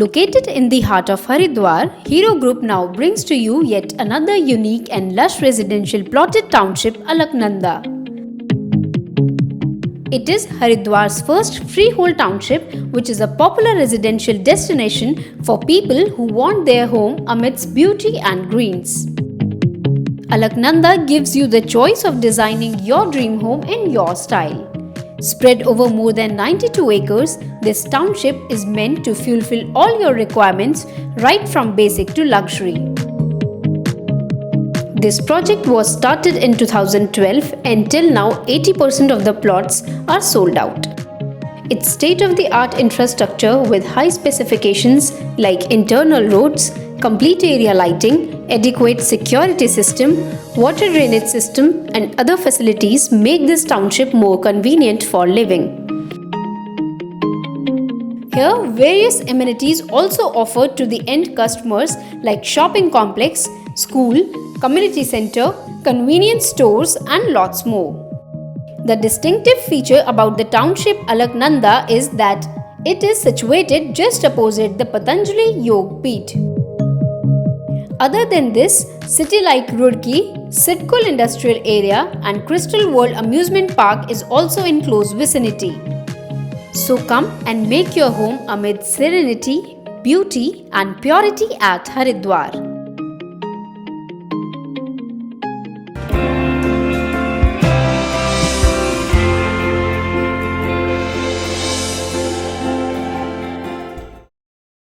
Located in the heart of Haridwar, Hero Group now brings to you yet another unique and lush residential plotted township, Alaknanda. It is Haridwar's first freehold township, which is a popular residential destination for people who want their home amidst beauty and greens. Alaknanda gives you the choice of designing your dream home in your style. Spread over more than 92 acres, this township is meant to fulfill all your requirements right from basic to luxury. This project was started in 2012 and till now 80% of the plots are sold out. Its state-of-the-art infrastructure with high specifications like internal roads, complete area lighting, adequate security system, water drainage system and other facilities make this township more convenient for living. Here, various amenities also offered to the end customers like shopping complex, school, community center, convenience stores and lots more. The distinctive feature about the township Alaknanda is that it is situated just opposite the Patanjali Yog Peeth. Other than this, city like Roorkee, Sitkul Industrial Area and Crystal World Amusement Park is also in close vicinity. So come and make your home amid serenity, beauty and purity at Haridwar.